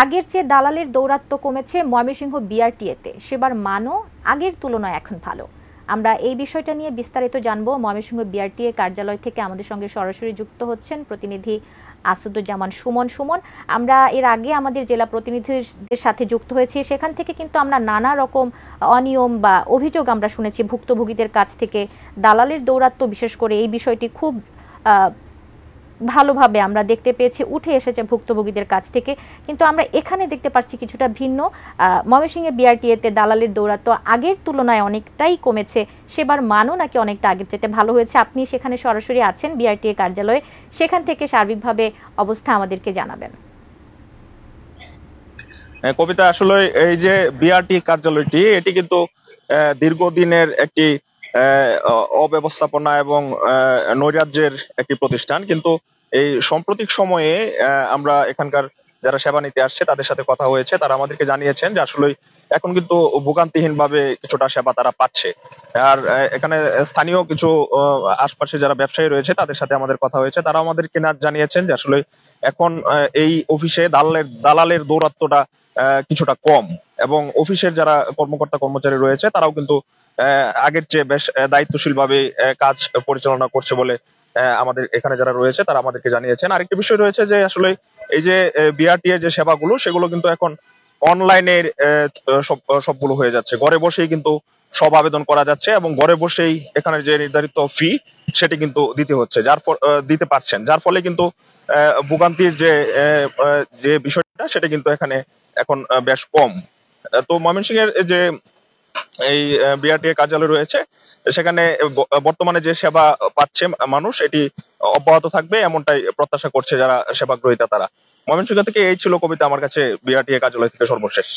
আগের চেয়ে দালালের দৌরাত্ম্য কমেছে ময়মনসিংহ বিআরটিএতে, সেবার মানও আগের তুলনায় এখন ভালো। আমরা এই বিষয়টা নিয়ে বিস্তারিত জানবো। ময়মনসিংহ বিআরটিএ কার্যালয় থেকে আমাদের সঙ্গে সরাসরি যুক্ত হচ্ছেন প্রতিনিধি আসাদুজ্জামান সুমন। আমরা এর আগে আমাদের জেলা প্রতিনিধিদের সাথে যুক্ত হয়েছি, সেখান থেকে কিন্তু আমরা নানা রকম অনিয়ম বা অভিযোগ আমরা শুনেছি ভুক্তভোগীদের কাছ থেকে। দালালের দৌরাত্ম্য বিশেষ করে এই বিষয়টি খুব ভালোভাবে আমরা দেখতে পেয়েছি, উঠে এসেছে ভুক্তভোগীদের কাছ থেকে। কিন্তু আমরা এখানে দেখতে পাচ্ছি কিছুটা ভিন্ন। ময়মনসিংহে বিআরটিএতে দালালের দৌরাত্ম্য আগের তুলনায় অনেকটাই কমেছে, সেবার মানও নাকি অনেকটা আগের চাইতে ভালো হয়েছে। আপনি সেখানে সরাসরি আছেন বিআরটিএ কার্যালয়ে, সেখান থেকে সার্বিকভাবে অবস্থা আমাদেরকে জানাবেন। কবিতা, আসলে এই যে বিআরটি কার্যালয়টি, এটি কিন্তু দীর্ঘদিনের একটি অব্যবস্থাপনা এবং নৈরাজ্যের একটি প্রতিষ্ঠান। কিন্তু এই সাম্প্রতিক সময়ে আমরা এখানকার যারা সেবা নিতে আসছে তাদের সাথে কথা হয়েছে, তারা আমাদেরকে জানিয়েছেন যে আসলে এখন কিন্তু ভোগান্তিহীন ভাবে কিছুটা সেবা তারা পাচ্ছে। আর এখানে স্থানীয় কিছু আশপাশে যারা ব্যবসায়ী রয়েছে তাদের সাথে আমাদের কথা হয়েছে, তারা আমাদেরকে জানিয়েছেন যে আসলে এখন এই অফিসে দালালের দৌরাত্ম্যটা কিছুটা কম, এবং অফিসের যারা কর্মকর্তা কর্মচারী রয়েছে তারাও কিন্তু আগের চেয়ে বেশ দায়িত্বশীল ভাবে কাজ পরিচালনা করছে বলে আমাদের এখানে যারা রয়েছে তারা আমাদেরকে জানিয়েছেন। আরেকটি বিষয় রয়েছে যে আসলে এই যে বিআরটি এর যে সেবাগুলো, সেগুলো কিন্তু এখন অনলাইনের সবগুলো হয়ে যাচ্ছে। ঘরে বসেই কিন্তু সব আবেদন করা যাচ্ছে, এবং ঘরে বসেই এখানে যে নির্ধারিত ফি সেটি কিন্তু দিতে পারছেন, যার ফলে কিন্তু ভোগান্তির যে বিষয়টা সেটা কিন্তু এখানে এখন বেশ কম। তো ময়মনসিংহের যে এই বিআরটি কার্যালয় রয়েছে, সেখানে বর্তমানে যে সেবা পাচ্ছে মানুষ, এটি অব্যাহত থাকবে এমনটাই প্রত্যাশা করছে যারা সেবা গ্রহীতা তারা। ময়মনসিংহ থেকে এই ছিল কবিতা, আমার কাছে বিআরটি কার্যালয় থেকে সর্বশেষ।